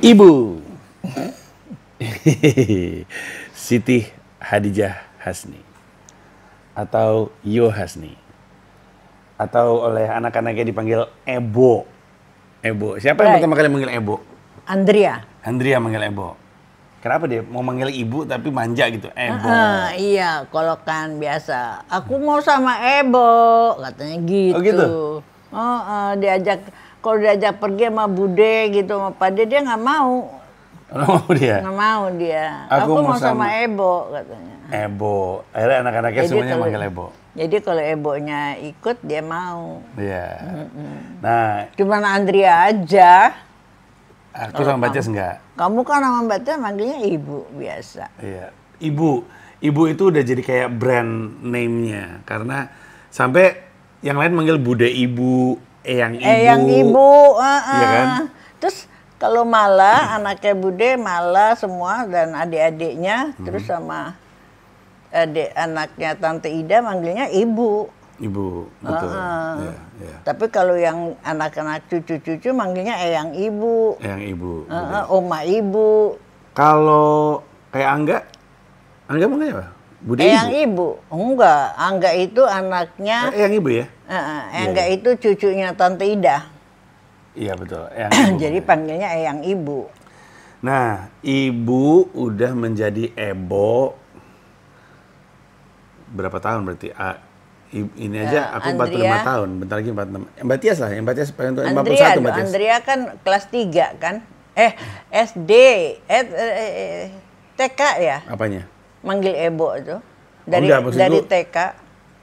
Ibu Siti Hadijah Hasni atau Yo Hasni atau oleh anak-anaknya dipanggil Ebo. Ebo. Siapa yang pertama kali manggil Ebo? Andrea. Andrea manggil Ebo. Kenapa dia mau manggil ibu tapi manja gitu? Ebo. Iya, kalau kan biasa. Aku mau sama Ebo, katanya gitu. Oh gitu? Kalau diajak pergi sama Bude gitu sama Pade, dia nggak mau. Nggak mau dia? Nggak mau dia. Aku mau sama Ebo, katanya. Ebo. Akhirnya anak-anaknya semuanya manggil Ebo. Jadi kalau Ebonya ikut, dia mau. Iya. Nah, cuman Andrea aja. Aku sama Mbak Tias enggak. Kamu kan sama Mbak Tias manggilnya Ibu biasa. Iya. Ibu itu udah jadi kayak brand name-nya. Karena sampai yang lain manggil Bude Ibu, Eyang Ibu. Eyang Ibu. Iya kan? Terus kalau Mala, anaknya Bude, Mala semua dan adik-adiknya. Terus sama anaknya Tante Ida manggilnya Ibu. Ibu, betul. Ya. Tapi kalau yang anak-anak cucu-cucu manggilnya Eyang Ibu. Eyang Ibu. Oma Ibu. Kalau kayak Angga manggilnya apa? Bude Eyang Ibu? Enggak, Angga itu anaknya. Eyang Ibu ya? Angga itu cucunya Tante Ida. Iya betul. Eyang Ibu. Jadi panggilnya Eyang Ibu. Nah, Ibu udah menjadi Ebo berapa tahun berarti? Ini aja aku 45 tahun, bentar lagi 46. Mbak Tias lah, Mbak Tias paling tua 51 Mbak Tias. Andrea kan kelas 3 kan? SD, TK ya? Apanya? Manggil Ebo itu. Dari TK.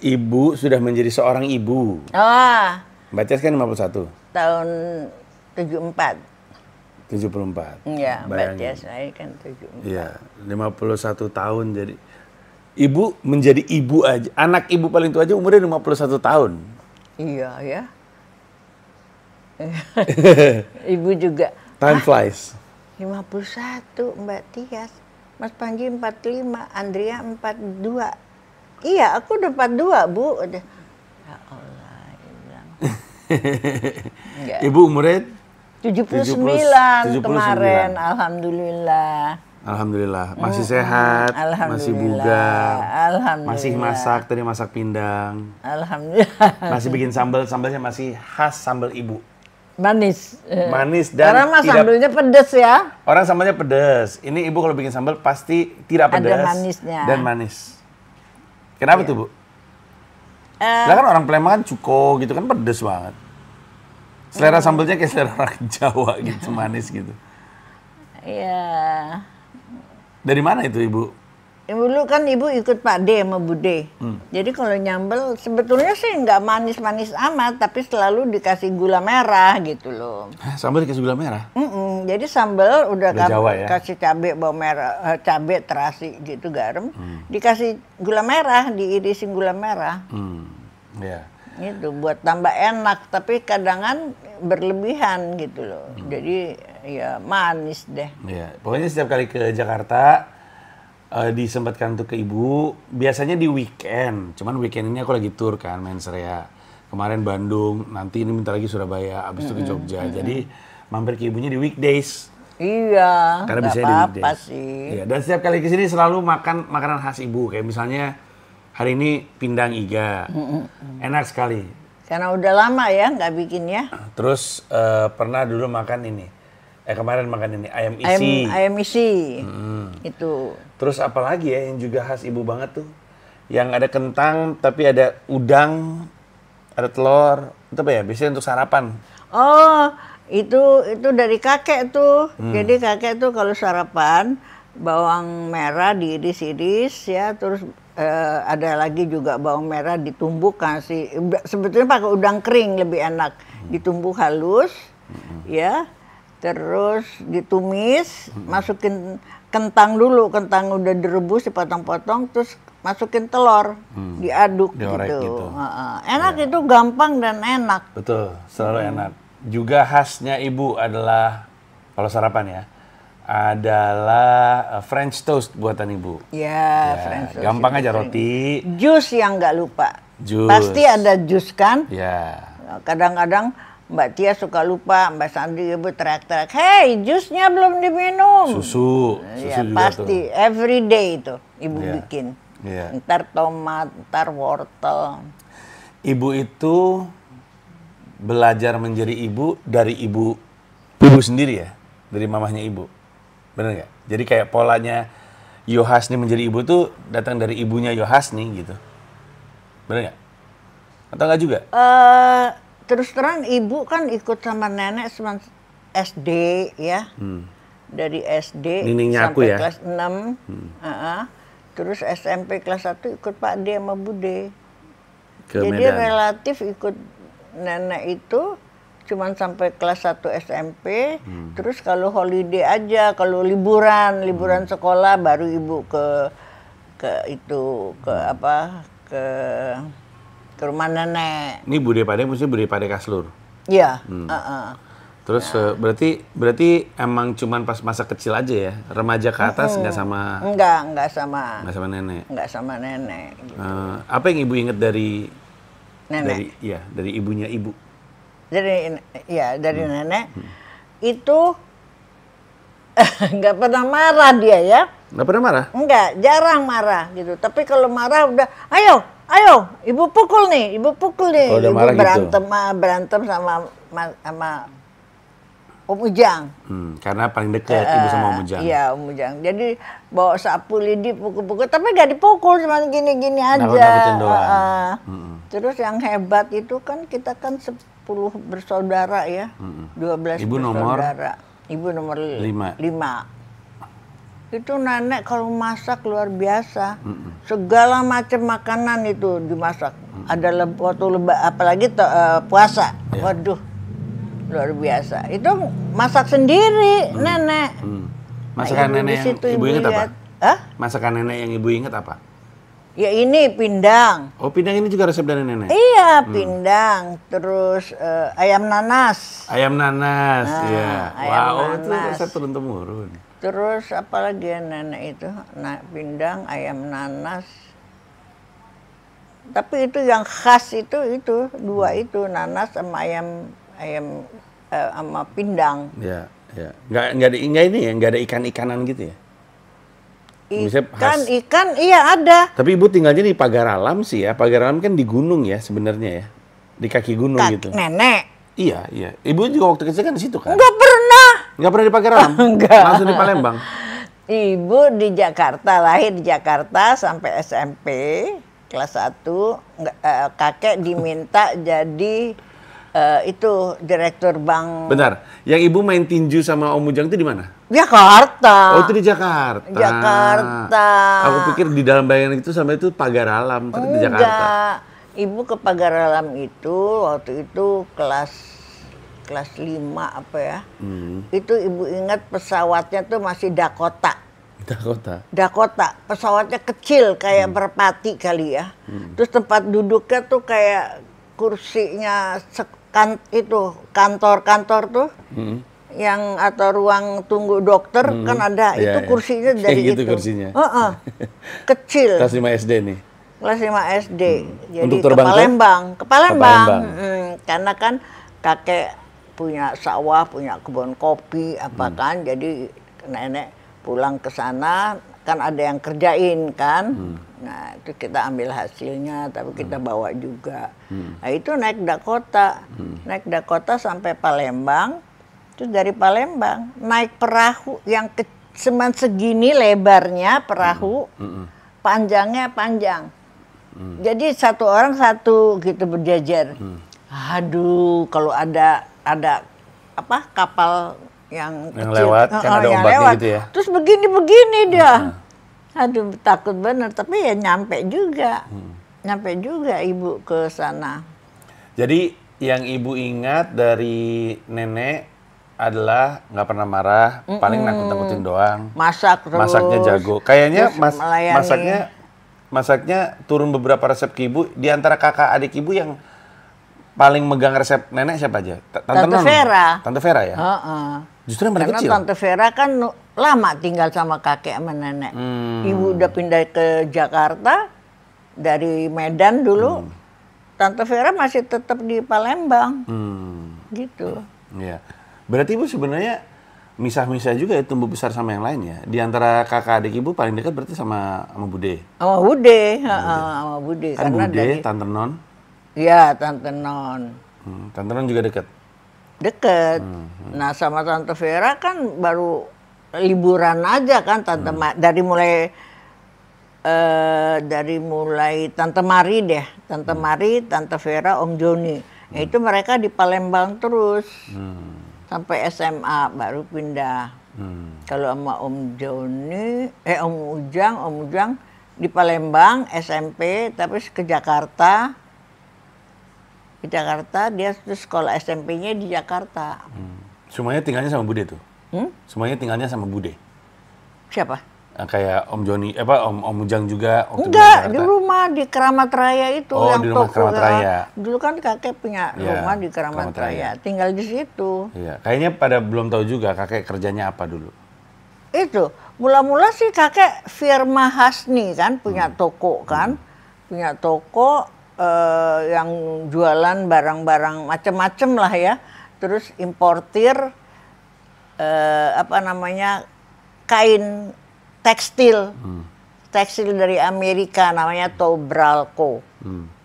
Ibu sudah menjadi seorang ibu. Mbak Tias kan 51. Tahun 74. 74. Iya, Mbak Tias lahir kan 74. Iya, 51 tahun jadi. Ibu menjadi ibu aja, anak ibu paling tua aja umurnya 51 tahun. Iya ya. Ibu juga. Time flies. 51 Mbak Tias. Mas Panji 45, Andrea 42. Iya, aku udah 42, Bu. Ya Allah, Ibu umurnya 79 kemarin, alhamdulillah. Alhamdulillah, masih sehat, masih bugar, masih masak, tadi masak pindang. Alhamdulillah. Masih bikin sambalnya masih khas sambal ibu. Manis. Manis dan karena mas sambalnya pedes ya. Orang sambalnya pedes. Ini ibu kalau bikin sambal pasti tidak pedes. Ada manisnya. Dan manis. Kenapa tuh, Bu? Lah kan orang Palembang kan cuko gitu kan pedes banget. Selera sambalnya kayak selera orang Jawa gitu, manis gitu. Iya. Dari mana itu Ibu? Dulu kan Ibu ikut Pak D sama Bude. Jadi kalau nyambel sebetulnya sih nggak manis-manis amat, tapi selalu dikasih gula merah gitu loh. Sambal dikasih gula merah? Jadi sambal udah Jawa, ya? kasih cabai bawang merah, cabai terasi gitu garam, dikasih gula merah, diirisin gula merah. Iya. Itu buat tambah enak, tapi kadang berlebihan gitu loh. Jadi ya manis deh. Iya, pokoknya setiap kali ke Jakarta disempatkan untuk ke Ibu, biasanya di weekend. Cuman weekend ini aku lagi tour kan, main Serea. Kemarin Bandung, nanti ini bentar lagi Surabaya, abis itu ke Jogja. Jadi mampir ke Ibunya di weekdays. Iya, karena bisa di weekdays. Iya, dan setiap kali ke sini selalu makan makanan khas Ibu, kayak misalnya hari ini pindang iga, enak sekali. Karena udah lama ya nggak bikin ya. Terus pernah dulu makan ini, kemarin makan ini ayam isi. Ayam isi, itu. Terus apa lagi ya yang juga khas Ibu banget tuh? Yang ada kentang tapi ada udang, ada telur, itu apa ya? Biasanya untuk sarapan. Oh, itu dari kakek tuh. Jadi kakek tuh kalau sarapan bawang merah diiris-iris ya, terus ada lagi juga bawang merah ditumbuk kasih, sebetulnya pakai udang kering lebih enak, ditumbuk halus, ya, terus ditumis, masukin kentang dulu, kentang udah direbus dipotong-potong, terus masukin telur, diaduk gitu. Enak ya. Itu gampang dan enak. Betul, selalu enak. Juga khasnya Ibu adalah kalau sarapan ya, adalah French toast buatan Ibu. Ya, French toast. Gampang aja roti. Jus yang nggak lupa. Jus. Pasti ada jus kan? Ya. Kadang-kadang Mbak Tia suka lupa, Mbak Sandri ibu teriak-teriak, "Hey, jusnya belum diminum." Susu Ya, juga pasti, tuh. every day itu ibu Iya. bikin. Iya. Ntar tomat, ntar wortel. Ibu itu belajar menjadi ibu dari ibu sendiri ya, dari mamahnya ibu, bener nggak? Jadi kayak polanya Yohasni menjadi ibu tuh datang dari ibunya Yohasni gitu, bener nggak? Atau nggak juga? Terus terang ibu kan ikut sama nenek sama SD ya. Dari SD Niningnya aku sampai ya. kelas 6. Terus SMP kelas 1 ikut Pak D sama Bude. Ke Jadi Medan. relatif ikut nenek itu cuman sampai kelas 1 SMP. Terus kalau holiday aja, kalau liburan sekolah baru ibu ke rumah nenek. Ini Bude Pade maksudnya Bude Pade Kaslur. Iya. Terus berarti emang cuman pas masa kecil aja ya, remaja ke atas nggak sama Enggak sama nenek. Enggak sama nenek. Gitu. Apa yang ibu inget dari Nenek. dari ibunya ibu? Dari nenek itu nggak pernah marah dia ya. Nggak pernah marah? Enggak, jarang marah gitu. Tapi kalau marah udah, ayo, ibu pukul nih. Oh, udah Ibu marah gitu? berantem sama Om Ujang. Karena paling deket ibu sama Om Ujang. Iya, Om Ujang. Jadi bawa sapu lidi pukul-pukul, tapi nggak dipukul, cuma gini-gini aja. Nakut-nakutin doang. Terus yang hebat itu kan kita kan 10 bersaudara ya, 12 Ibu nomor? bersaudara. Ibu nomor 5. 5. Itu nenek kalau masak luar biasa. Segala macam makanan itu dimasak. Ada apalagi puasa. Waduh, luar biasa. Itu masak sendiri nenek. Masakan Nah, nenek di yang situ ibu inget apa? lihat. Hah? Masakan nenek yang ibu inget apa? Ya ini pindang. Oh, pindang ini juga resep dari nenek? Iya, pindang. Terus ayam nanas. Ayam nanas, iya. ayam Itu nanas. resep turun-temurun. Terus apa lagi ya nenek itu? Pindang, ayam nanas. Tapi itu yang khas itu dua itu, nanas sama ayam sama pindang. Iya, iya. Nggak ada ikan-ikanan gitu ya? Misalnya Ikan iya ada. Tapi ibu tinggalnya di Pagar Alam sih ya. Pagar Alam kan di gunung ya sebenarnya ya. Di kaki gunung gitu. Nenek. Iya. Ibu juga waktu kecil kan di situ kan? Nggak pernah. Nggak pernah di Pagar Alam? Nggak. Langsung di Palembang? Ibu di Jakarta, lahir di Jakarta sampai SMP kelas 1. Kakek diminta jadi itu direktur bank. Bentar, yang ibu main tinju sama Om Ujang itu di mana? Jakarta. Oh, itu di Jakarta. Jakarta. Aku pikir di dalam bayangan itu sampai itu Pagar Alam, terus di Jakarta. Enggak. Ibu ke Pagar Alam itu waktu itu kelas 5 apa ya. Itu ibu ingat pesawatnya tuh masih Dakota. Dakota. Pesawatnya kecil kayak merpati kali ya. Terus tempat duduknya tuh kayak kursinya kantor-kantor tuh. Yang atau ruang tunggu dokter kan ada. Itu kursinya dari kayak gitu itu. kursinya. Kecil. Kelas 5 SD nih. Kelas 5 SD. Jadi Untuk ke terbang Palembang. Ke Palembang. Palembang. Karena kan kakek punya sawah, punya kebun kopi, apa kan. Jadi nenek pulang ke sana, kan ada yang kerjain kan. Nah itu kita ambil hasilnya, tapi kita bawa juga. Nah itu naik Dakota. Naik Dakota sampai Palembang. Terus dari Palembang naik perahu yang cuman segini lebarnya perahu. Panjangnya panjang. Jadi satu orang satu gitu berjajar. Aduh, kalau ada apa kapal yang kecil, lewat kan ada yang ombaknya lewat. gitu ya. Terus begini dia. Aduh, takut bener, tapi ya nyampe juga. Nyampe juga ibu ke sana. Jadi yang ibu ingat dari nenek adalah nggak pernah marah, paling nakut-nakutin doang. Masak terus. Masaknya jago. Kayaknya terus melayani. masaknya turun beberapa resep ke ibu. Di antara kakak adik ibu yang paling megang resep nenek siapa aja? Tante Vera. Tante Vera ya? Justru yang paling Karena kecil? Tante Vera kan lama tinggal sama kakek sama nenek. Ibu udah pindah ke Jakarta dari Medan dulu. Tante Vera masih tetap di Palembang. gitu. Iya. Berarti Ibu sebenarnya misah-misah juga ya, tumbuh besar sama yang lain ya. Di antara kakak adik Ibu paling dekat berarti sama Bude. Sama Bude, sama Bude. Kan Karena Bude, Tante Non. iya, Tante Non. Tante Non juga dekat. Deket. Nah, sama Tante Vera kan baru liburan aja kan, dari mulai Tante Mari deh, Tante Mari, Tante Vera, Om Joni. Itu mereka di Palembang terus sampai SMA baru pindah. Kalau sama Om Joni, Om Ujang di Palembang SMP, tapi ke Jakarta. Di Jakarta dia terus sekolah SMP-nya di Jakarta. Semuanya tinggalnya sama Bude tuh? Semuanya tinggalnya sama Bude? Siapa? Kayak Om Joni, Om Ujang juga waktu Enggak, di rumah di Keramat Raya itu. Oh, yang di rumah toko, Keramat Raya. Dulu kan kakek punya rumah di Keramat Raya. Tinggal di situ. Iya, kayaknya pada belum tahu juga kakek kerjanya apa dulu. Itu, mula-mula sih kakek Firma Hasni kan, punya toko kan. Punya toko yang jualan barang-barang macam-macam lah ya. Terus importir kain tekstil. Tekstil dari Amerika namanya Tobralco.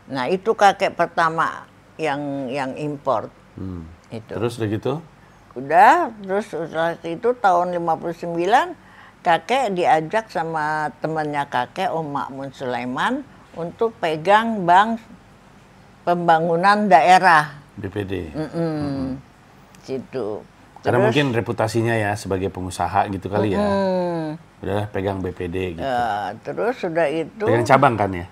Nah, itu kakek pertama yang import. Itu. Terus udah gitu? Udah, terus setelah itu tahun 59 kakek diajak sama temannya kakek Om Makmun Sulaiman untuk pegang Bank Pembangunan Daerah. BPD. Situ. Karena mungkin reputasinya ya sebagai pengusaha gitu kali ya. Udah pegang BPD gitu. Terus sudah itu. Pegang cabang kan ya?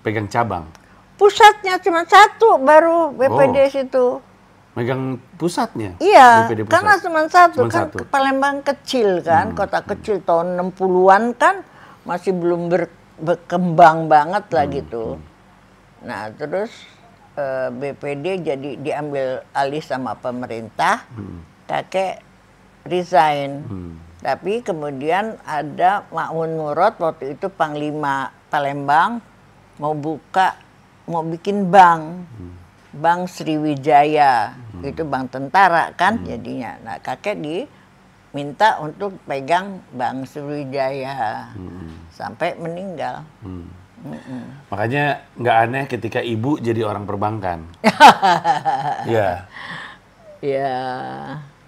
Pegang cabang. Pusatnya cuma satu baru BPD situ. Megang pusatnya? Iya, BPD pusat. karena cuma satu. Cuman Kan satu. Palembang kecil kan, kota kecil tahun 60-an kan masih belum berkembang banget lah gitu. Nah, terus BPD jadi diambil alih sama pemerintah. Kakek resign. Tapi kemudian ada Makmun Murad waktu itu Panglima Palembang mau bikin bank. Bank Sriwijaya, itu bank tentara kan jadinya. Nah, kakek diminta untuk pegang Bank Sriwijaya sampai meninggal. Makanya nggak aneh ketika ibu jadi orang perbankan. Iya. Iya.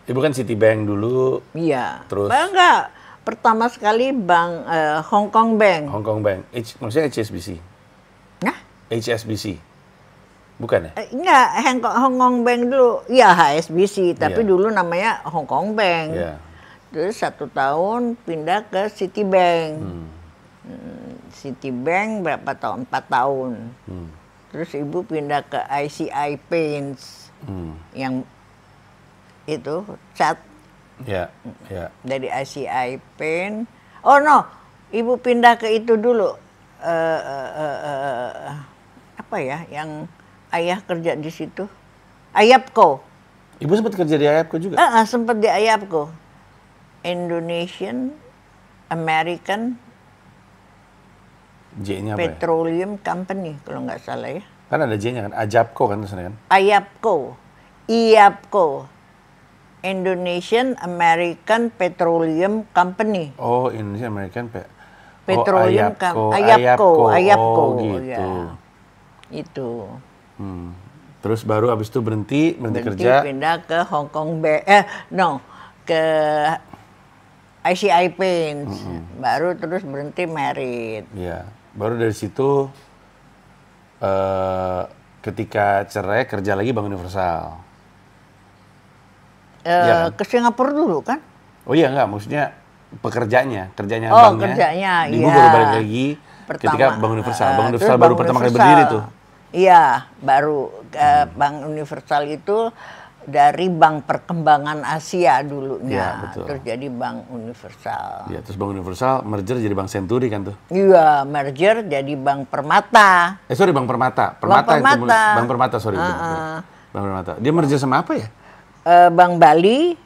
Ibu kan Citibank dulu. Iya. Terus? Enggak. Pertama sekali Bank Hong Kong Bank. Hong Kong Bank. Maksudnya HSBC? Nah? HSBC? Bukan ya? Enggak, Hong Kong Bank dulu. Iya, HSBC. Tapi Iya. dulu namanya Hong Kong Bank. Iya. Terus 1 tahun pindah ke Citibank. Citibank berapa tahun? 4 tahun. Terus ibu pindah ke ICI Paints. Yang itu cat. Ya, ya. Dari ICI Paint. Oh no, ibu pindah ke itu dulu. Apa ya yang ayah kerja di situ? Ayapco. Ibu sempat kerja di Ayapco juga? Sempat di Ayapco. Indonesian American J-nya apa ya? Petroleum Company kalau nggak salah ya. Kan ada J-nya kan? Ajapco kan tulisannya kan? Ayapco. IAPCO. Indonesian American Petroleum Company. Oh, Indonesia American Petroleum Ayapco. Ayapco. Oh, gitu. Ya. Itu. Terus baru abis itu berhenti kerja. Pindah ke Hong Kong ke ICI Paints. Baru terus berhenti merit. Iya. Baru dari situ ketika cerai kerja lagi Bank Universal. Iya kan? Ke Singapura dulu kan? Oh iya enggak, maksudnya kerjanya Oh, banknya. kerjanya, Ibu iya. baru balik lagi ketika Bank Universal. Bank Universal baru pertama kali berdiri tuh. Iya, baru Bank Universal itu dari Bank Perkembangan Asia dulunya. Iya, betul. Terus jadi Bank Universal. Iya, terus Bank Universal merger jadi Bank Senturi kan tuh. Iya, merger jadi Bank Permata. Sorry, Bank Permata. Bank Permata, sorry. Bank Permata. Dia merger sama apa ya? Bank Bali,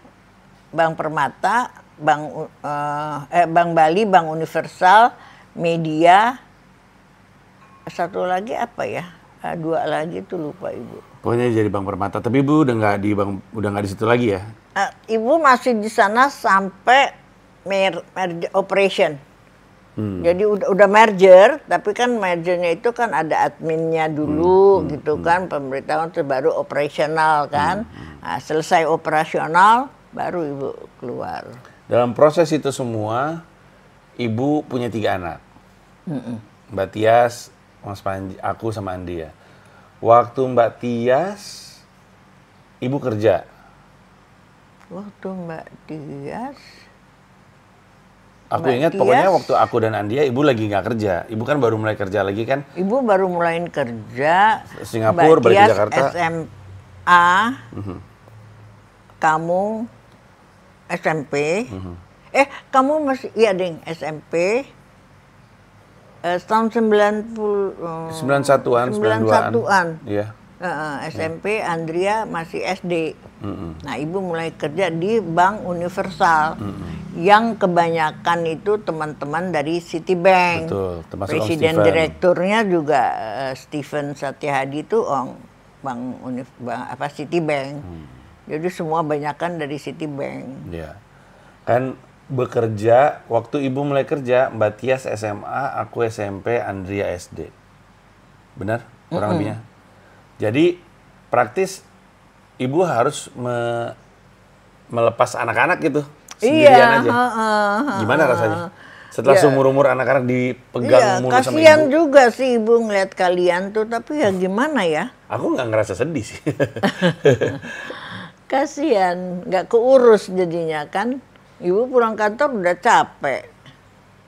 Bank Permata, Bank Bali, Bank Universal, Media, satu lagi apa ya? 2 lagi tuh lupa ibu. Pokoknya jadi Bank Permata. Tapi Ibu udah nggak di situ lagi ya? Ibu masih di sana sampai merger operation. Jadi udah merger, tapi kan mergernya itu kan ada adminnya dulu gitu kan, pemberitahuan terus baru operasional kan. Nah, selesai operasional baru Ibu keluar. Dalam proses itu semua, Ibu punya 3 anak. Mbak Tias, Mas Panji, aku sama Andi ya. Waktu Mbak Tias, Ibu kerja. Waktu Mbak Tias, Aku Mbak ingat Tias, pokoknya waktu aku dan Andia, Ibu lagi nggak kerja. Ibu kan baru mulai kerja lagi kan? Ibu baru mulai kerja. Singapura, Mbak balik ke Tias Jakarta. SMA, kamu SMP. Kamu masih, iya ding, SMP. Tahun 91-an, 91-an. Iya. SMP, Andrea masih SD. Nah, Ibu mulai kerja di Bank Universal. Yang kebanyakan itu teman-teman dari Citibank. Betul, termasuk Om Presiden Steven. direkturnya juga Steven Satyahadi itu Citibank. Jadi semua banyakan dari Citibank. Iya. Kan bekerja, waktu Ibu mulai kerja, Mbak Tias SMA, aku SMP, Andrea SD. Benar? Kurang lebihnya. Jadi praktis Ibu harus melepas anak-anak gitu. Sendirian aja. Gimana rasanya? Setelah seumur-umur anak-anak dipegang mulu sama kasihan Ibu. juga sih Ibu ngeliat kalian tuh, tapi ya gimana ya? Aku nggak ngerasa sedih sih. Kasihan, nggak keurus jadinya kan. Ibu pulang kantor udah capek.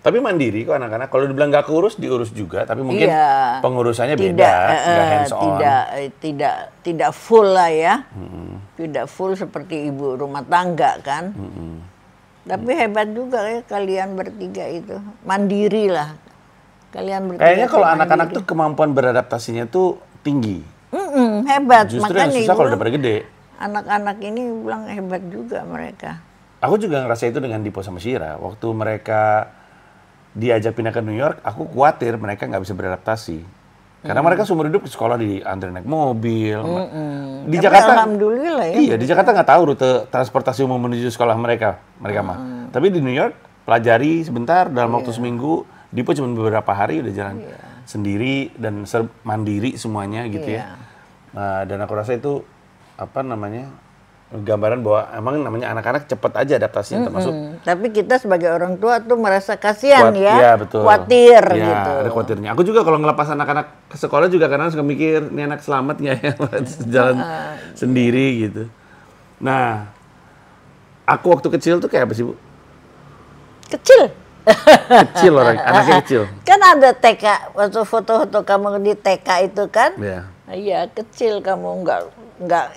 Tapi mandiri kok anak-anak. Kalau dibilang nggak keurus, diurus juga. Tapi mungkin Iya. pengurusannya beda, nggak hands on. Tidak full lah ya. Tidak full seperti ibu rumah tangga kan. Tapi hebat juga ya kalian bertiga itu. Mandiri lah. Kalian bertiga. Kayaknya kalau tuh anak-anak mandiri. tuh kemampuan beradaptasinya tuh tinggi. Hebat. Justru yang Makanya susah kalau Ibu udah pada gede. anak-anak ini bilang hebat juga mereka. Aku juga ngerasa itu dengan Dipo sama Shira. Waktu mereka diajak pindah ke New York, aku khawatir mereka nggak bisa beradaptasi. Karena mereka seumur hidup ke sekolah dianterin naik mobil. Di Tapi Jakarta, alhamdulillah ya. iya di Jakarta nggak tahu rute transportasi umum menuju sekolah mereka mah. Tapi di New York pelajari sebentar dalam waktu seminggu. Dipo cuma beberapa hari udah jalan sendiri dan mandiri semuanya gitu ya. Nah, dan aku rasa itu gambaran bahwa emang namanya anak-anak cepat aja adaptasinya termasuk. Tapi kita sebagai orang tua tuh merasa kasihan ya, Iya, betul. khawatir Iya, gitu. ada khawatirnya. Aku juga kalau ngelepas anak-anak ke sekolah juga karena suka mikir, ini anak selamat nggak ya jalan sendiri gitu. Nah, aku waktu kecil tuh kayak apa sih Bu? Kecil. Kecil anaknya kecil. Kan ada TK, waktu foto-foto kamu di TK itu kan? Iya. Iya, kecil kamu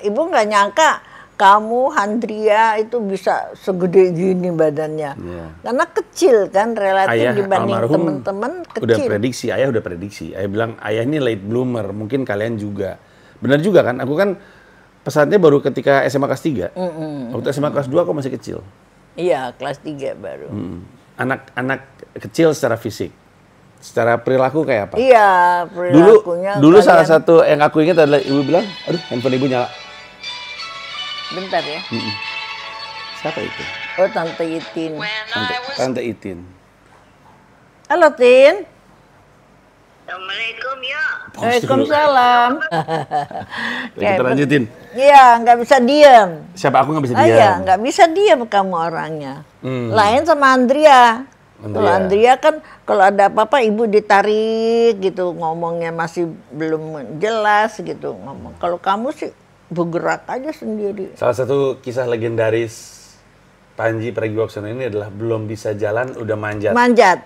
Ibu nggak nyangka kamu Handria itu bisa segede gini badannya. Iya. Karena kecil kan relatif Ayah dibanding almarhum teman-teman udah kecil. ayah udah prediksi. Ayah bilang, ayah ini late bloomer, mungkin kalian juga. Benar juga kan, aku kan pesantnya baru ketika SMA kelas 3. Waktu SMA kelas 2 aku masih kecil. Iya, kelas 3 baru. Anak-anak kecil secara fisik. Secara perilaku kayak apa? Iya, perilakunya Dulu salah kalian- satu yang aku ingat adalah ibu bilang, aduh handphone ibu nyala. Bentar ya. Siapa itu? Oh, Tante Itin. Tante Itin. Halo, Tin. Assalamualaikum ya. Waalaikumsalam. Kita lanjutin. Iya, nggak bisa diem. Siapa aku nggak bisa Ah, diam. iya, nggak bisa diem kamu orangnya. Lain sama Andrea. Kalau Andrea kan kalau ada apa-apa ibu ditarik gitu, ngomongnya masih belum jelas gitu ngomong. Kalau kamu sih bergerak aja sendiri. Salah satu kisah legendaris Panji Pragiwaksono ini adalah belum bisa jalan udah manjat. Manjat.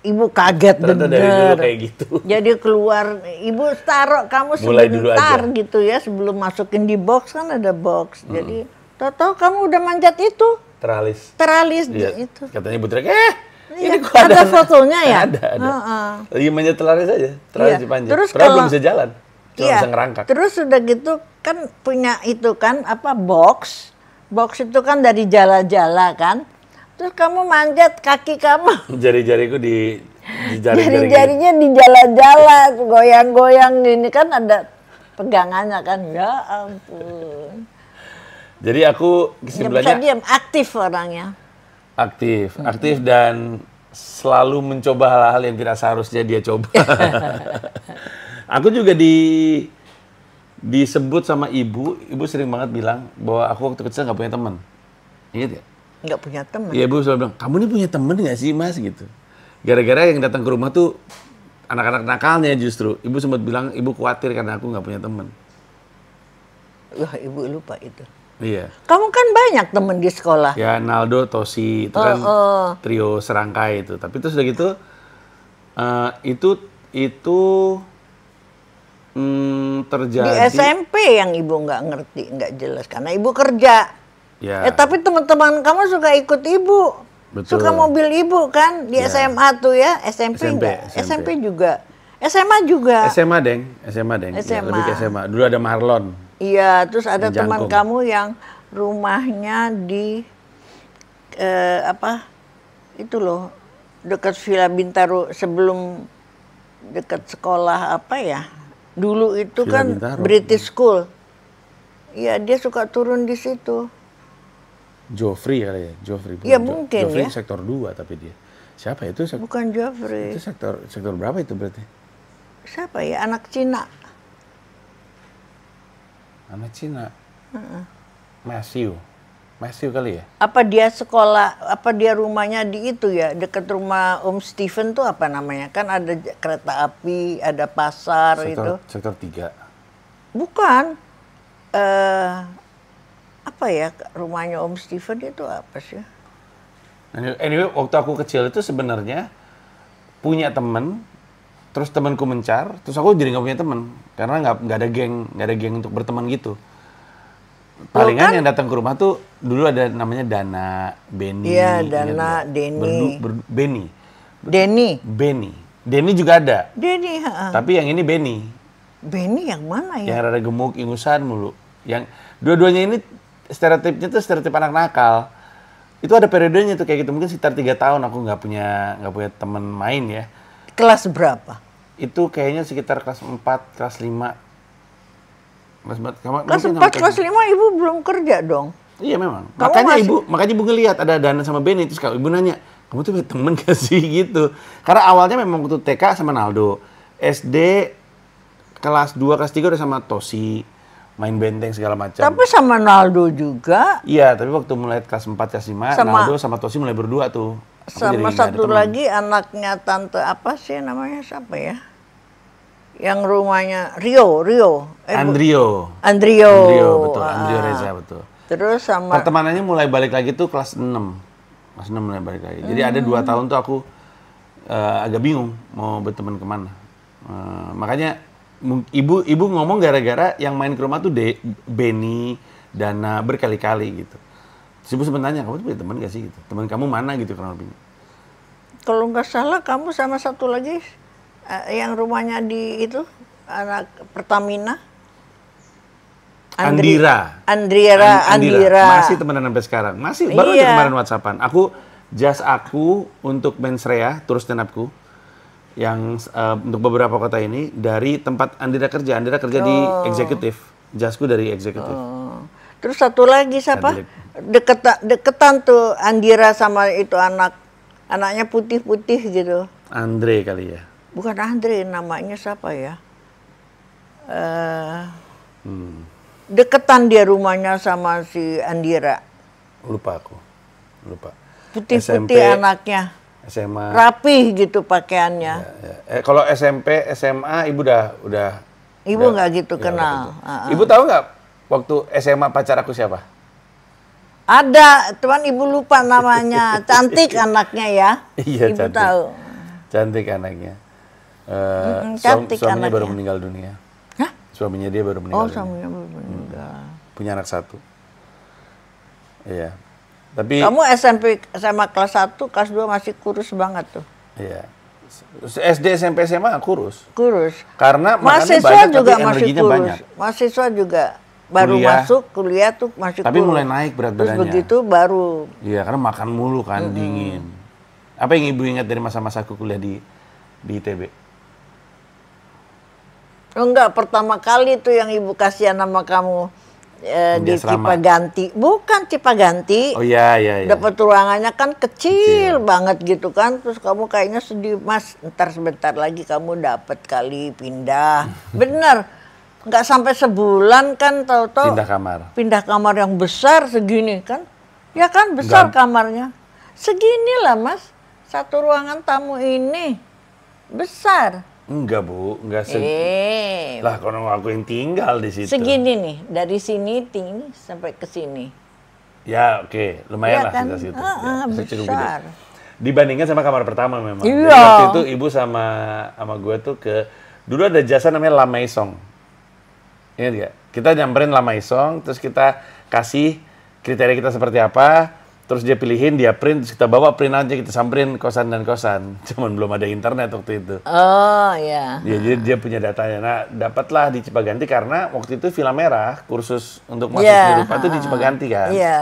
Ibu kaget Ternyata dari dulu bener. kayak gitu. Jadi keluar, ibu taruh kamu Mulai dulu sebentar aja. gitu ya sebelum masukin di box kan ada box. Jadi tahu-tahu kamu udah manjat itu, Teralis. teralis Iya. itu. Katanya Ibu Trek, Iya, ini kok ada fotonya ya? Ada. Heeh. Lagi manjat teralis aja. Teralis Iya. dipanjat. Terus Padahal belum kalau- bisa jalan. Cuma Iya. bisa ngerangkak. Terus udah gitu kan punya itu kan apa box. Box itu kan dari jala-jala kan. Terus kamu manjat kaki kamu. Jari-jariku di jari-jari. Jari-jarinya di jala-jala, goyang-goyang gini kan ada pegangannya kan, ya ampun. Jadi aku Nggak bisa kesimpulannya diam, aktif orangnya. aktif dan selalu mencoba hal-hal yang tidak seharusnya dia coba. Aku juga disebut sama ibu sering banget bilang bahwa aku waktu kecil nggak punya teman. Ingat ya? Nggak punya teman. Iya, ibu selalu bilang, kamu ini punya teman nggak sih mas gitu. Gara-gara yang datang ke rumah tuh anak-anak nakalnya justru. Ibu sempat bilang ibu khawatir karena aku nggak punya teman. Wah, ibu lupa itu. Iya. Kamu kan banyak teman di sekolah. Ya Naldo, Tosi itu kan trio serangkai itu. Tapi terus udah gitu itu terjadi Di SMP yang ibu nggak ngerti, nggak jelas karena ibu kerja. ya. Tapi teman-teman kamu suka ikut ibu, Betul. suka mobil ibu kan di Ya. SMA tuh ya, SMP nggak? SMP juga, SMA juga. SMA deng. Ya, lebih ke SMA. Dulu ada Marlon. Iya, terus ada Di teman Jangkung. kamu yang rumahnya di itu loh, dekat Villa Bintaro sebelum dekat sekolah apa ya? Dulu itu Villa kan Bintaro. British School. Iya, dia suka turun di situ. Joffrey kali ya, Joffrey. Iya, mungkin Joffrey ya. sektor 2 tapi dia. Siapa itu? Bukan Geoffrey. Itu sektor berapa itu berarti? Siapa ya? Anak Cina. Anak Cina. Matthew kali ya? Apa dia sekolah, apa dia rumahnya di itu ya, dekat rumah Om Steven tuh apa namanya? Kan ada kereta api, ada pasar itu. Sektor 3. Bukan. Apa ya rumahnya Om Steven itu apa sih? Anyway, waktu aku kecil itu sebenarnya punya temen, terus temanku mencar, terus aku jadi nggak punya temen karena nggak ada geng untuk berteman gitu. Palingan yang datang ke rumah tuh dulu ada namanya Dana, Benny. Iya, ingat Dana, nggak? Denny. Benny. Denny. Denny juga ada. Denny, heeh. Tapi yang ini Benny. Benny yang mana ya? Yang rada gemuk, ingusan mulu. Yang dua-duanya ini stereotipnya tuh stereotip anak nakal. Itu ada periodenya tuh kayak gitu. Mungkin sekitar 3 tahun aku nggak punya teman main ya. Kelas berapa? Itu kayaknya sekitar kelas 4, kelas 5. Kelas 4, kelas 5 ibu belum kerja dong? Iya memang. Kamu Makanya ibu ngelihat ada Dana sama Benny. Terus kalau ibu nanya, kamu tuh punya temen gak sih gitu. Karena awalnya memang waktu TK sama Naldo. SD kelas 2, kelas 3 udah sama Tosi. Main benteng segala macam. Tapi sama Naldo juga. Iya, tapi waktu mulai kelas 4, kelas 5, Naldo sama Tosi mulai berdua tuh. Aku jadi Sama nggak ada satu temen. lagi anaknya tante apa sih namanya siapa ya? Yang rumahnya Rio. Andrio. Andrio, Betul. Andrio Reza, betul. Terus sama Pertemanannya mulai balik lagi tuh kelas 6. Kelas 6 mulai balik lagi. Jadi ada 2 tahun tuh aku agak bingung mau berteman kemana. Makanya ibu ngomong gara-gara yang main ke rumah tuh Benny, Dana berkali-kali gitu. Terus ibu sempat nanya, kamu tuh punya teman gak sih gitu? Teman kamu mana gitu kurang lebih? kalau nggak salah kamu sama satu lagi yang rumahnya di itu anak Pertamina. Andira. Andira. Masih temenan sampai sekarang. Masih baru aja Iya. kemarin WhatsAppan. Aku untuk Mensrea, terus stand upku yang untuk beberapa kota ini dari tempat Andira kerja. Andira kerja di eksekutif. Jasku dari eksekutif. Terus satu lagi siapa? Deketan tuh Andira sama itu anaknya putih-putih gitu. Andre kali ya. Bukan Andre, namanya siapa ya? Deketan dia rumahnya sama si Andira. Lupa. Putih-putih anaknya. SMA. Rapih gitu pakaiannya. Kalau SMP, SMA ibu udah Ibu nggak gitu kenal. Ibu tahu nggak waktu SMA pacar aku siapa? Ada, cuman ibu lupa namanya. Cantik anaknya ya. Iya, Ibu cantik. tahu. Cantik anaknya. Cantik Suaminya anaknya. baru meninggal dunia. Hah? Suaminya dia baru meninggal dunia. Suaminya baru meninggal. Punya anak 1. Iya. Tapi Kamu SMP SMA kelas 1, kelas 2 masih kurus banget tuh. iya. SD, SMP, SMA kurus. Kurus. Karena makannya Mahasiswa banyak juga tapi masih energinya kurus. banyak. Mahasiswa juga baru Kuliah. masuk kuliah tuh masih Tapi kurus. mulai naik berat Terus badannya. begitu baru Iya, karena makan mulu kan, dingin. Apa yang ibu ingat dari masa-masa aku kuliah di ITB? Oh enggak, pertama kali tuh yang ibu kasihan sama kamu di asrama. Cipaganti. Bukan Cipaganti. Oh iya, iya, iya. Dapat ruangannya kan kecil banget gitu kan. Terus kamu kayaknya sedih, Mas. Ntar sebentar lagi kamu dapat kali pindah. Bener. Nggak sampai sebulan kan tahu-tahu Pindah kamar. pindah kamar yang besar segini kan. Ya kan besar kamarnya. Segini lah Mas. Satu ruangan tamu ini. Besar. Enggak, Bu. Enggak Lah, kalau aku yang tinggal di situ. Segini nih, dari sini tinggi sampai ke sini. Ya, oke. Lumayan Iya lah kan? kita situ. Ya, cukup gede. Besar. Dibandingkan sama kamar pertama memang. Jadi Iya. waktu itu ibu sama gue tuh dulu ada jasa namanya La Maison. Ingat gak? Kita nyamperin La Maison, terus kita kasih kriteria kita seperti apa, terus dia pilihin, dia print, terus kita bawa print aja, kita samperin kosan dan kosan. Cuman belum ada internet waktu itu. Oh ya. Ya, jadi dia punya datanya. Nah, dapatlah di Cipaganti karena waktu itu Villa Merah, kursus untuk masuk Rupa itu di Cipaganti kan. Iya.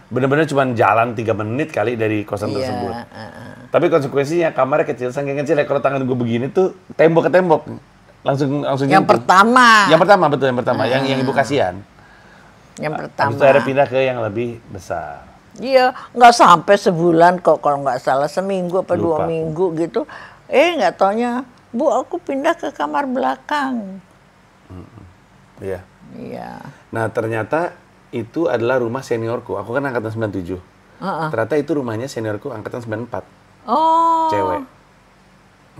Bener-bener cuma jalan 3 menit kali dari kosan tersebut. Tapi konsekuensinya kamarnya kecil, saking kecil ya kalau tangan gue begini tuh tembok ke tembok. Langsung Yang nyentuh. pertama. Yang pertama, betul yang pertama. Yang ibu kasihan. Yang Habis pertama. itu akhirnya pindah ke yang lebih besar. Iya, nggak sampai sebulan kok kalau nggak salah, seminggu apa Lupa. 2 minggu gitu. Nggak taunya, Bu aku pindah ke kamar belakang. Iya. Iya. Nah, ternyata itu adalah rumah seniorku. Aku kan angkatan 97. Ternyata itu rumahnya seniorku angkatan 94. Oh. Cewek.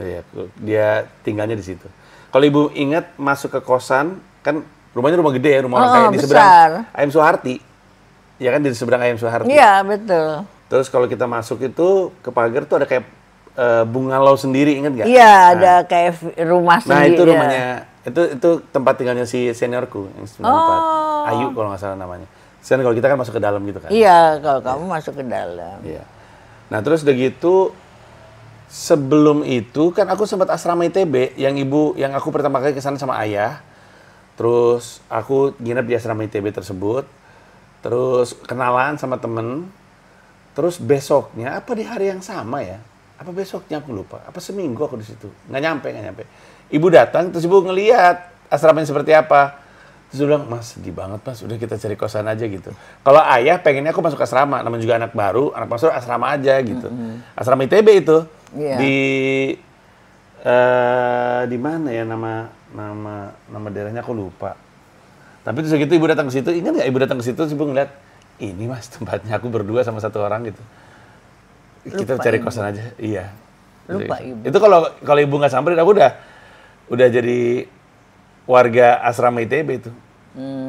Iya, dia tinggalnya di situ. Kalau ibu ingat masuk ke kosan, kan rumahnya rumah gede ya, rumah orang kaya di seberang besar. Ayam Suharti. Ya kan di seberang Ayam Suharti. Iya betul. Terus kalau kita masuk itu ke pagar tuh ada kayak bungalow sendiri, ingat nggak? Iya ada kayak rumah Nah sendiri. itu rumahnya, itu tempat tinggalnya si seniorku yang 94. Ayu kalau nggak salah namanya. Sen kalau kita kan masuk ke dalam gitu kan. Iya kalau kamu masuk ke dalam. Iya. Nah terus udah gitu, sebelum itu kan aku sempat asrama ITB yang aku pertama kali kesana sama ayah. Terus aku nginep di asrama ITB tersebut. Terus kenalan sama temen. Terus besoknya apa di hari yang sama ya? Apa besoknya aku lupa. Apa seminggu aku di situ? Nggak nyampe. Ibu datang terus ibu ngeliat asramanya seperti apa. Terus dia bilang, Mas sedih banget Mas, udah kita cari kosan aja gitu. Kalau ayah pengennya aku masuk asrama, namanya juga anak baru, anak masuk asrama aja gitu. Asrama ITB itu. Iya. Di mana ya nama daerahnya aku lupa. Tapi terus gitu ibu datang ke situ, ingat nggak ibu datang ke situ, terus ibu ngeliat, ini Mas tempatnya aku berdua sama satu orang gitu. Kita Lupa cari ibu. kosan aja, iya. Lupa ibu. Itu kalau ibu nggak samperin, aku udah jadi warga asrama ITB itu.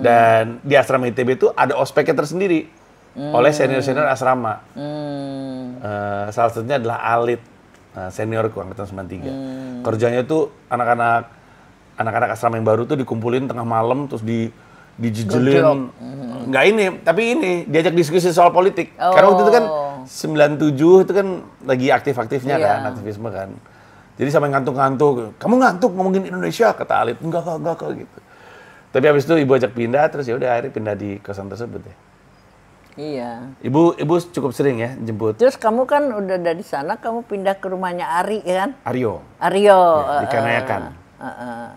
Dan di asrama ITB itu ada ospeknya tersendiri oleh senior-senior asrama. Salah satunya adalah Alit, seniorku angkatan 93. Kerjanya tuh anak-anak asrama yang baru tuh dikumpulin tengah malam terus dijejelin. Nggak ini, tapi ini diajak diskusi soal politik. Karena waktu itu kan 97 itu kan lagi aktif-aktifnya kan, aktivisme kan. Jadi sampai ngantuk-ngantuk. Kamu ngantuk ngomongin Indonesia, kata Alit. Enggak kok gitu. Tapi habis itu ibu ajak pindah, terus ya udah akhirnya pindah di kosan tersebut ya. Iya. Ibu cukup sering ya jemput Terus kamu kan udah dari sana, kamu pindah ke rumahnya Ari ya kan? Aryo. Aryo. Ya, di Kanayakan.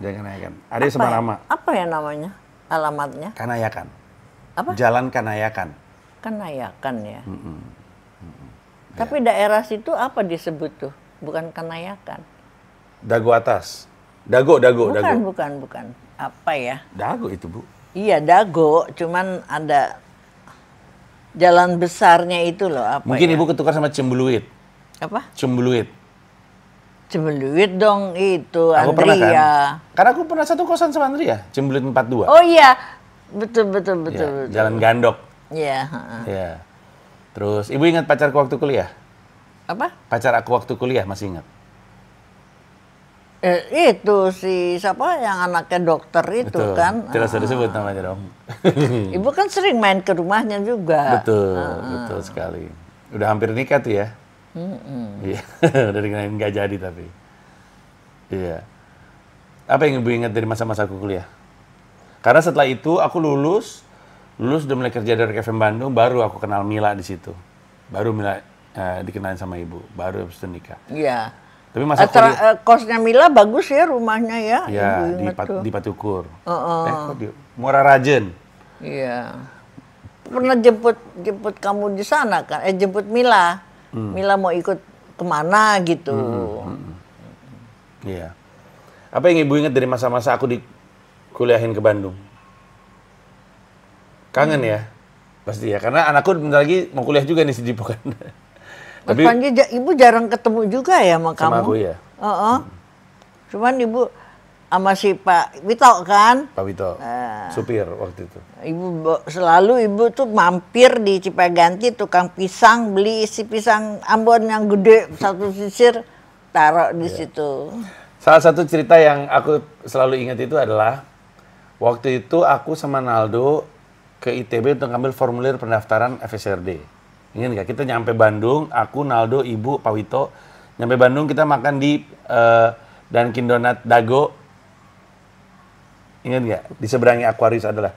Di Kanayakan. Aryo sama Rama. Apa ya namanya? Alamatnya? Kanayakan. Apa? Jalan Kanayakan. Kanayakan ya. Tapi daerah situ apa disebut tuh? Bukan Kanayakan. Dago atas. Dago. Bukan. Apa ya? Dago itu, Bu. Iya, Dago, cuman ada jalan besarnya itu loh, apa Mungkin ya? Ibu ketukar sama Cembuluit. Apa? Cembuluit. Cembeluit dong itu, Aku pernah kan? Andrea. Karena aku pernah satu kosan sama Andrea, Cembuluit 42. Oh iya, betul. Ya, Jalan Gandok. Iya. Ya. Terus, Ibu ingat pacarku waktu kuliah? Apa? Pacar aku waktu kuliah, masih ingat? Itu si siapa yang anaknya dokter itu Betul. kan? Tidak usah disebut namanya dong. Ibu kan sering main ke rumahnya juga. Betul sekali. Udah hampir nikah tuh ya? Iya, udah dikenalin nggak jadi tapi. Iya. Apa yang Ibu ingat dari masa-masa aku kuliah? Karena setelah itu aku lulus udah mulai kerja dari KFM Bandung, baru aku kenal Mila di situ. Baru Mila dikenalin sama Ibu, baru habis itu nikah. Iya. Tapi masa kuliah, Kosnya Mila bagus ya rumahnya ya. ya Ibu ingat tuh. di Patukur. Kok di Muara Rajen. Iya. Pernah jemput kamu di sana kan? Jemput Mila. Mila mau ikut kemana gitu. Iya. Apa yang ibu ingat dari masa-masa aku dikuliahin ke Bandung? Kangen ya? Pasti ya, karena anakku bentar lagi mau kuliah juga nih si Dipo kan. Mas Panji, ibu jarang ketemu juga ya sama kamu? Sama aku ya. Cuman ibu sama si Pak Wito kan? Pak Wito, supir waktu itu. Selalu ibu tuh mampir di Cipaganti tukang pisang, beli isi pisang Ambon yang gede satu sisir, taruh di situ. Salah satu cerita yang aku selalu ingat itu adalah waktu itu aku sama Naldo ke ITB untuk ngambil formulir pendaftaran FSRD. Ingat nggak? Kita nyampe Bandung, aku, Naldo, ibu, Pak Wito, nyampe Bandung kita makan di Dunkin Donat Dago. Ingat nggak? Di seberangnya Aquarius adalah.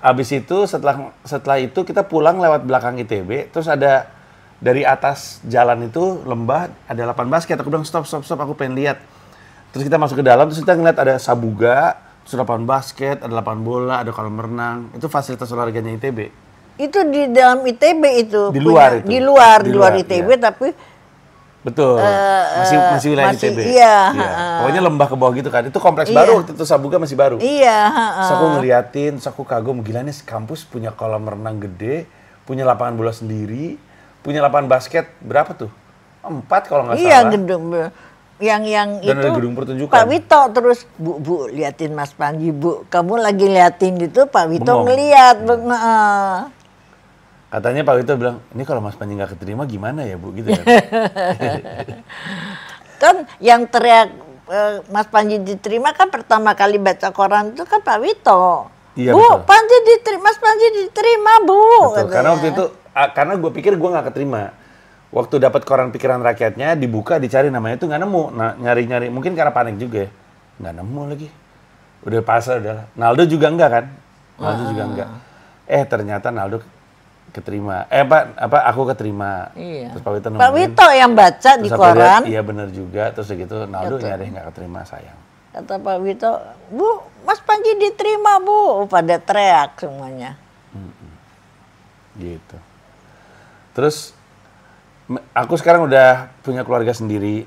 Abis itu setelah itu kita pulang lewat belakang ITB, terus ada dari atas jalan itu lembah ada lapangan basket. Aku bilang stop, aku pengen lihat. Terus kita masuk ke dalam, terus kita ngeliat ada sabuga, terus lapangan basket, ada lapangan bola, ada kolam renang. Itu fasilitas olahraganya ITB. Itu di dalam ITB itu. Di luar itu. Di luar ITB iya. Tapi betul. Masih wilayah ITB. Iya. Pokoknya lembah ke bawah gitu kan. Itu kompleks baru waktu itu, Sabuga masih baru. Iya. Terus aku ngeliatin, terus aku kagum, gila nih kampus punya kolam renang gede, punya lapangan bola sendiri, punya lapangan basket, berapa tuh? 4 kalau nggak salah. Iya, gedung. Yang Dan itu ada gedung pertunjukan. Pak Wito terus, Bu, liatin Mas Panji, Bu. Kamu lagi liatin gitu, Pak Wito Bengong. ngeliat. Katanya Pak Wito bilang, ini kalau Mas Panji nggak keterima gimana ya Bu? Gitu kan. Kan yang teriak Mas Panji diterima kan pertama kali baca koran itu kan Pak Wito. Iya, Bu, betul. Mas Panji diterima, Bu. Betul, karena waktu itu, karena gue pikir gue nggak keterima. Waktu dapat koran pikiran rakyatnya, dibuka, dicari namanya itu nggak nemu. Nah, nyari-nyari, mungkin karena panik juga ya. Nggak nemu lagi. Udah pasal, udah. Naldo juga enggak kan? Naldo juga enggak. Ternyata Naldo keterima. Aku keterima. Iya. Terus Pak Wito Pak Wito yang baca di koran. Iya benar juga. Terus gitu, Naldo nyari nggak keterima, sayang. Kata Pak Wito, Bu, Mas Panji diterima, Bu. Pada teriak semuanya. Gitu. Terus, aku sekarang udah punya keluarga sendiri.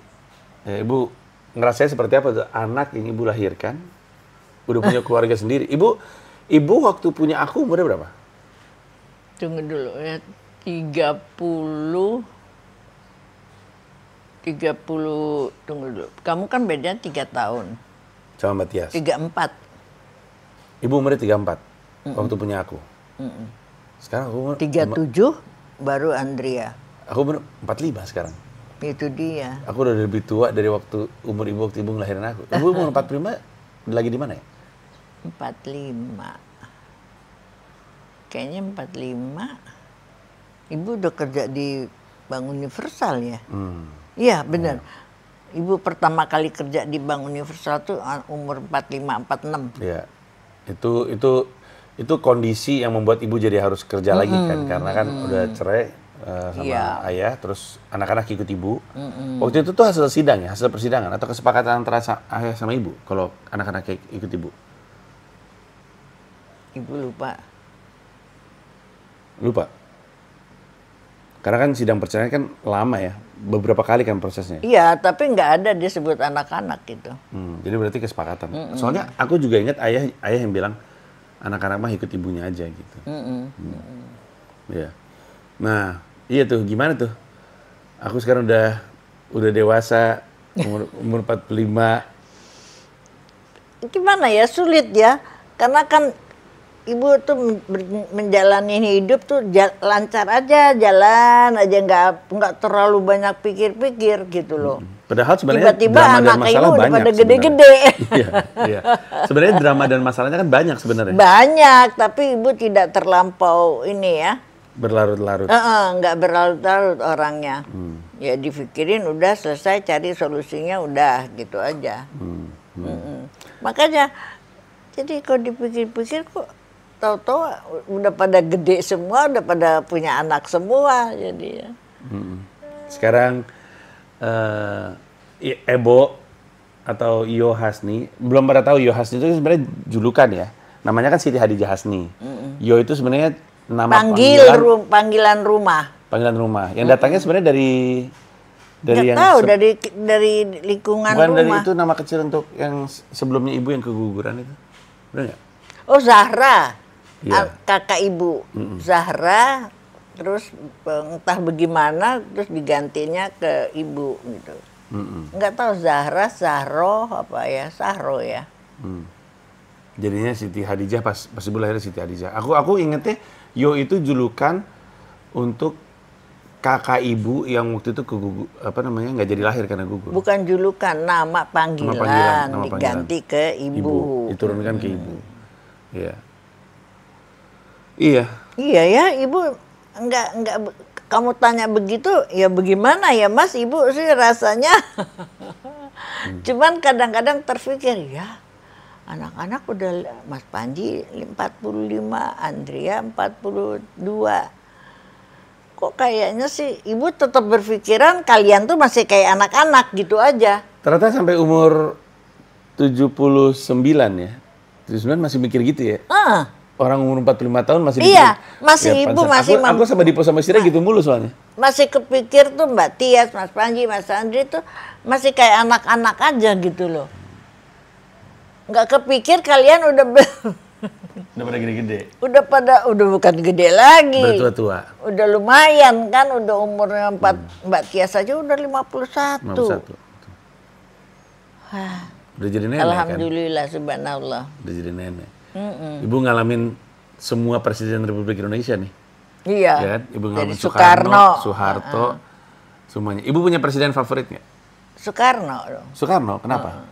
Ya, Ibu ngerasain seperti apa tuh? Anak yang Ibu lahirkan, udah punya keluarga sendiri. Ibu waktu punya aku umurnya berapa? Tunggu dulu ya, 30, tunggu dulu. Kamu kan bedanya 3 tahun. Sama Mbak Tias. 34. Ibu umurnya 34 waktu punya aku. Sekarang aku umur 37 baru Andrea. Aku umur 45 sekarang. Itu dia. Aku udah lebih tua dari waktu umur ibu waktu ibu ngelahirin aku. Ibu umur 45 lagi di mana ya? 45. Kayaknya 45. Ibu udah kerja di Bank Universal ya? Iya, benar. Ibu pertama kali kerja di Bank Universal tuh umur 45, 46. Iya. Itu kondisi yang membuat ibu jadi harus kerja lagi kan, karena kan udah cerai sama ayah, terus anak-anak ikut ibu. Waktu itu tuh hasil sidang ya, hasil persidangan atau kesepakatan antara ayah sama ibu kalau anak-anak ikut ibu. Ibu lupa. Lupa. Karena kan sidang perceraian kan lama ya, beberapa kali kan prosesnya. Iya, tapi nggak ada disebut anak-anak gitu. Jadi berarti kesepakatan. Soalnya aku juga ingat ayah yang bilang anak-anak mah ikut ibunya aja gitu. Iya. Nah, iya tuh gimana tuh? Aku sekarang udah dewasa, umur 45. Gimana ya, sulit ya. Karena kan ibu tuh menjalani hidup tuh lancar aja, jalan aja, nggak terlalu banyak pikir-pikir gitu loh. Padahal sebenarnya tiba-tiba drama dan anak masalah ibu udah banyak pada gede-gede. Iya. Sebenarnya drama dan masalahnya kan banyak sebenarnya. Banyak, tapi ibu tidak terlampau ini ya. Berlarut-larut. Nggak berlarut-larut orangnya. Ya dipikirin udah selesai, cari solusinya udah gitu aja. Makanya, jadi kalau dipikir-pikir kok tahu-tahu udah pada gede semua, udah pada punya anak semua, jadi ya. Sekarang Ebo atau Iyo Hasni, belum pada tahu Iyo Hasni itu kan sebenarnya julukan ya. Namanya kan Siti Hadijah Hasni. Iyo itu sebenarnya nama panggilan rumah. Panggilan rumah. Yang datangnya sebenarnya dari Nggak yang tahu dari lingkungan bukan rumah. dari itu nama kecil untuk yang sebelumnya ibu yang keguguran itu. Benar nggak? Oh, Zahra. Iya. Kakak ibu. Zahra, terus entah bagaimana terus digantinya ke ibu gitu. Nggak tahu Zahra, Zahro apa ya, Sahro ya. Jadinya Siti Hadijah pas ibu lahir Siti Hadijah. Aku ingetnya Yo itu julukan untuk kakak ibu yang waktu itu nggak jadi lahir karena gugur. Bukan julukan, nama panggilan, diganti ke ibu. Diturunkan ke ibu. Iya. Iya. Iya ya, ibu enggak kamu tanya begitu, ya bagaimana ya Mas, ibu sih rasanya. Cuman kadang-kadang terpikir, ya anak-anak udah, Mas Panji 45, Andrea 42. Kok kayaknya sih ibu tetap berpikiran kalian tuh masih kayak anak-anak gitu aja. Ternyata sampai umur 79 ya. 79 masih mikir gitu ya. Orang umur 45 tahun masih iya, mikir. masih ya, ibu masih aku sama Dipo sama Sira gitu mulu soalnya. Masih kepikir tuh Mbak Tias, Mas Panji, Mas Andri tuh masih kayak anak-anak aja gitu loh. Nggak kepikir kalian udah pada gede-gede. Udah bukan gede lagi. Bertua-tua. Udah lumayan kan, udah umurnya Mbak Tias aja udah 51. Wah. Udah jadi nenek. Alhamdulillah, subhanallah. Udah jadi nenek. Ibu ngalamin semua presiden Republik Indonesia nih. Iya. Ya kan? Ibu ngalamin dari Soekarno, Soeharto, semuanya. Ibu punya presiden favorit nggak? Soekarno dong. Soekarno, kenapa?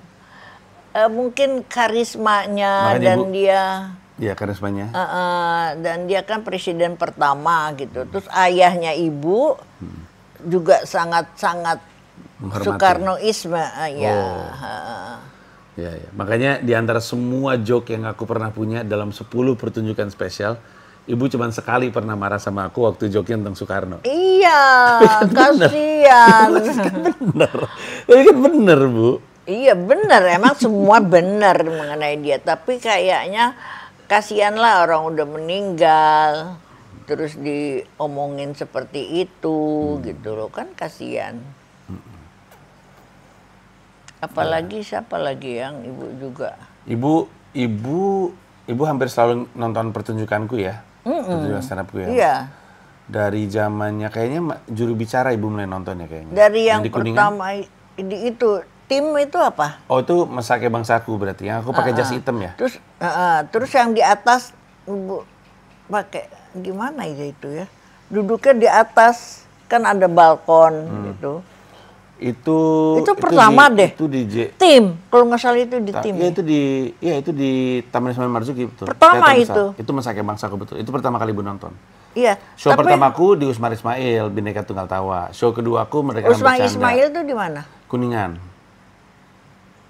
Mungkin karismanya. Makanya dan Ibu, dia. Iya, karismanya. Dan dia kan presiden pertama gitu. Terus ayahnya ibu juga sangat-sangat Soekarnoisme. Ya. Makanya di antara semua joke yang aku pernah punya dalam 10 pertunjukan spesial, ibu cuma sekali pernah marah sama aku waktu joke tentang Soekarno. Iya, kasihan. Tapi kan bener, Bu. Iya bener, emang semua bener mengenai dia. Tapi kayaknya kasihan lah, orang udah meninggal, terus diomongin seperti itu gitu loh, kan kasihan. Apalagi siapa lagi yang ibu juga? Ibu hampir selalu nonton pertunjukanku ya, pertunjukan stand upku ya. Iya. Dari zamannya kayaknya juru bicara ibu mulai nonton ya kayaknya. Dari yang pertama itu tim itu apa? Oh itu Mesake Bangsaku berarti, yang aku pakai jas hitam ya. Terus yang di atas ibu pakai gimana itu ya? Duduknya di atas, kan ada balkon gitu. Itu pertama deh. Itu di tim, kalau nggak salah itu di tim. Iya itu di Taman Ismail Marzuki betul. Pertama itu. Itu Mesake Bangsaku betul. Itu pertama kali ibu nonton. Iya. Show pertamaku di Usmar Ismail, Bhinneka Tunggal Tawa. Show kedua aku Merdeka Bercanda. Usmar Ismail itu di mana? Kuningan.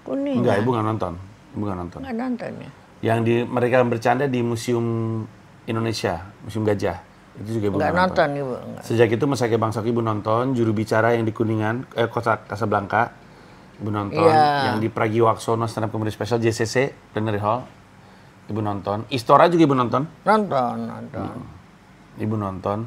Enggak, ibu nggak nonton. Nggak nonton ya. Yang di Merdeka Bercanda di Museum Indonesia, Museum Gajah. Itu juga ibu nggak nonton. Ibu. Sejak itu Mesake Bangsaku ibu nonton, juru bicara yang di Kuningan, Kota Casablanca, ibu nonton. Yeah. Yang di Pragiwaksono Stand Up Comedy Special JCC, Plenary Hall, ibu nonton. Istora juga ibu nonton. Nonton. Ibu nonton.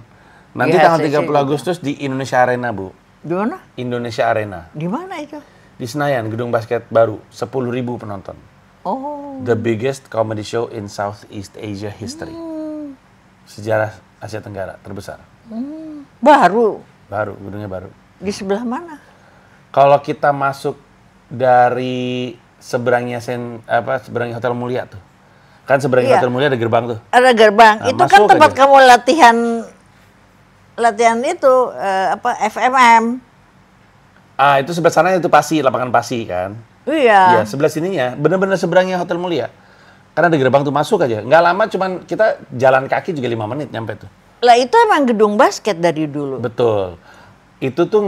Nanti tanggal 30 Agustus di Indonesia Arena, Bu. Di mana? Indonesia Arena. Di mana itu? Di Senayan, gedung basket baru, 10.000 penonton. Oh. The biggest comedy show in Southeast Asia history. Sejarah Asia Tenggara terbesar. Baru, gedungnya baru. di sebelah mana? Kalau kita masuk dari seberangnya seberangnya Hotel Mulia tuh. Kan seberangnya Hotel Mulia ada gerbang tuh. Ada gerbang. Nah, itu kan tempat kamu latihan itu FMM. Itu sebelah sana itu Pasi, lapangan Pasi kan. Iya. Iya, sebelah sininya benar-benar seberangnya Hotel Mulia. Karena ada gerbang tuh masuk aja. Nggak lama, cuman kita jalan kaki juga 5 menit nyampe tuh. Lah itu emang gedung basket dari dulu. Betul. Itu tuh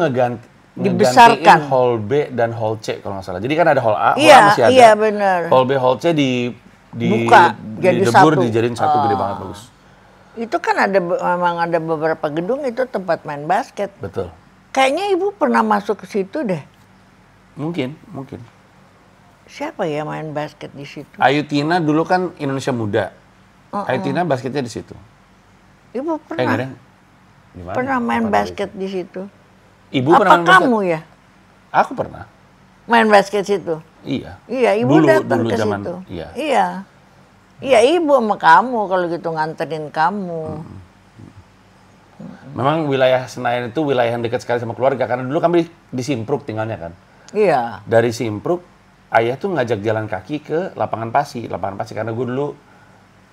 dibesarkan Hall B dan Hall C kalau nggak salah. Jadi kan ada Hall A, iya, Hall A masih ada. Iya benar. Hall B, Hall C buka jadi satu. Dijadiin satu gede banget, bagus. Itu kan memang ada beberapa gedung itu tempat main basket. Betul. Kayaknya ibu pernah masuk ke situ deh. Mungkin. Siapa ya main basket di situ? Ayu Tina dulu kan Indonesia Muda. Ayu Tina basketnya di situ. Ibu Nggak pernah, ada. Gimana? pernah main Kapan basket di situ. Ibu Apa pernah main basket? kamu ya Aku pernah. main basket situ? Iya. Iya, ibu datang dulu ke zaman, situ. Iya. Iya. Iya, ibu sama kamu kalau gitu nganterin kamu. Memang wilayah Senayan itu wilayah yang dekat sekali sama keluarga karena dulu kami di Simpruk tinggalnya kan. Iya. Dari Simpruk ayah tuh ngajak jalan kaki ke lapangan Pasi karena gue dulu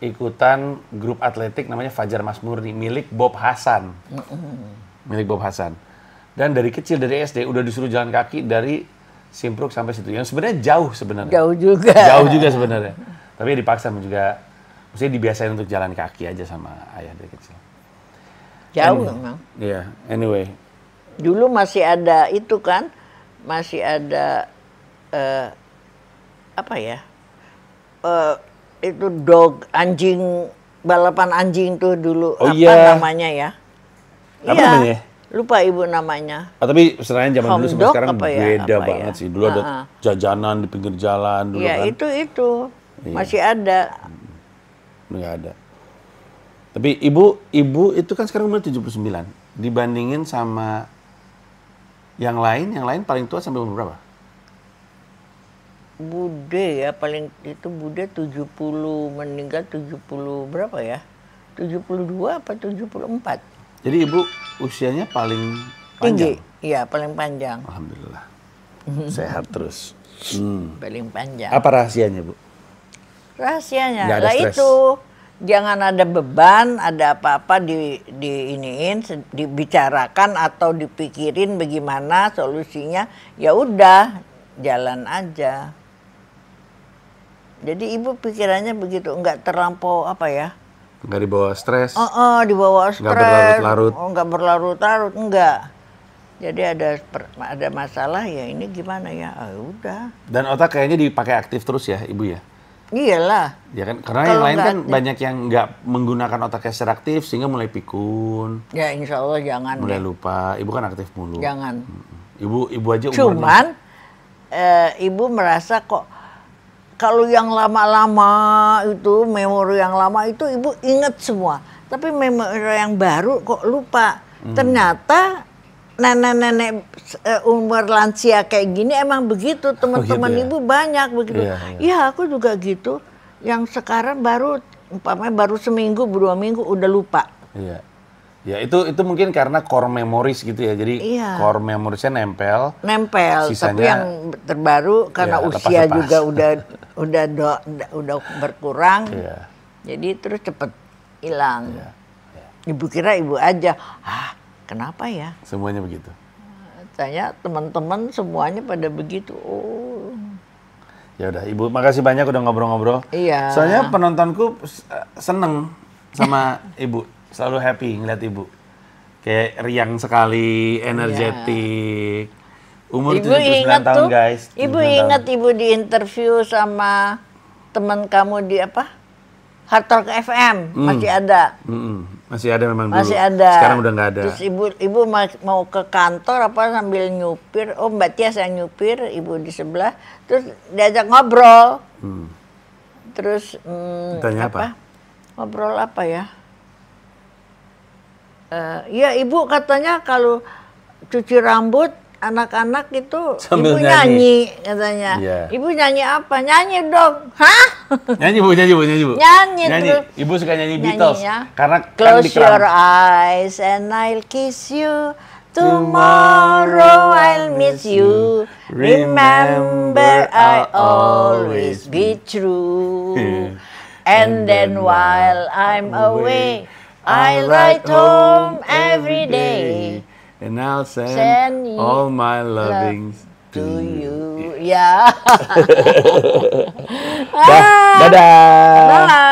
ikutan grup atletik namanya Fajar Masmurni milik Bob Hasan. Dan dari kecil dari SD udah disuruh jalan kaki dari Simpruk sampai situ. Yang sebenarnya jauh sebenarnya. Jauh juga. Jauh juga sebenarnya. Tapi dipaksa juga, mesti dibiasain untuk jalan kaki aja sama ayah dari kecil. Jauh memang. Iya, anyway. Dulu masih ada itu kan, masih ada apa ya? Itu anjing, balapan anjing tuh dulu. Oh, apa iya. namanya ya? Apa Iya, namanya? lupa ibu namanya. Tapi Senayan zaman dulu sampai Homdog sekarang apa ya? beda Apa banget ya? sih. Dulu ada jajanan di pinggir jalan dulu Iya, kan. itu masih ada. Nggak ada. Tapi ibu itu kan sekarang umur 79. Dibandingin sama yang lain paling tua sampai umur berapa? Bude ya, paling itu Bude 70, meninggal 70 berapa ya? 72 apa 74? Jadi ibu usianya paling Tinggi. panjang? Iya, paling panjang. Alhamdulillah. Sehat terus. Paling panjang. Apa rahasianya, Bu? Rahasianya Nggak ada lah stres. itu. Jangan ada beban, ada apa-apa dibicarakan atau dipikirin bagaimana solusinya. Ya udah, jalan aja. Jadi ibu pikirannya begitu, enggak terlampau apa ya? Nggak dibawa stres? Dibawa stres. Nggak berlarut-larut? Enggak berlarut-larut, enggak. Jadi ada masalah ya ini gimana ya? Udah. Dan otak kayaknya dipakai aktif terus ya, Ibu ya? Iyalah. Ya kan, karena Kalau yang lain nggak kan aktif. banyak yang nggak menggunakan otaknya secara aktif sehingga mulai pikun, Ya insya Allah jangan. mulai deh. lupa. Ibu kan aktif mulu. Jangan. Ibu aja umurnya. Cuman ibu merasa kok kalau yang lama-lama itu, memori yang lama itu ibu ingat semua. Tapi memori yang baru kok lupa. Ternyata nenek-nenek umur lansia kayak gini emang begitu. Teman-teman ya? ibu banyak begitu. Iya, iya. Iya, aku juga gitu. Yang sekarang umpamanya baru seminggu, 2 minggu udah lupa. Iya. Ya itu mungkin karena core memories gitu ya. Jadi Iya. core memoriesnya nempel. Nempel, tapi Sisanya, yang terbaru karena ya, usia lepas-lepas. juga udah berkurang. Iya. Jadi terus cepet hilang. Iya. Ibu kira ibu aja. Kenapa ya? Semuanya begitu. Tanya teman-teman semuanya pada begitu. Oh. Ya udah, Ibu makasih banyak udah ngobrol-ngobrol. Iya. Soalnya penontonku seneng sama Ibu, selalu happy ngeliat Ibu. Kayak riang sekali, energetik. Umur Ibu 79 ingat tahun, tuh, guys. ibu 79 ingat tahun. ibu di interview sama teman kamu di apa? Hard Talk FM, masih ada. Masih ada memang dulu. Masih ada. Sekarang udah nggak ada. Terus ibu mau ke kantor apa sambil nyupir. Oh, Mbak Tias yang nyupir, ibu di sebelah. Terus diajak ngobrol. Terus Tanya apa? Ngobrol apa ya? Ya ibu katanya kalau cuci rambut anak-anak itu Sambil ibu nyanyi. nyanyi katanya. Iya. Ibu nyanyi apa? Nyanyi dong. Hah? Nyanyi Bu. Nyanyi terus. Ibu suka nyanyi Beatles. Nyanyinya, Karena kan close di keram. your eyes and I'll kiss you. Tomorrow I'll miss you. Remember I'll always be true. And then while I'm away, I'll write home every day And I'll send Send all my lovings to to you. you. Ya. Dadah. Bye.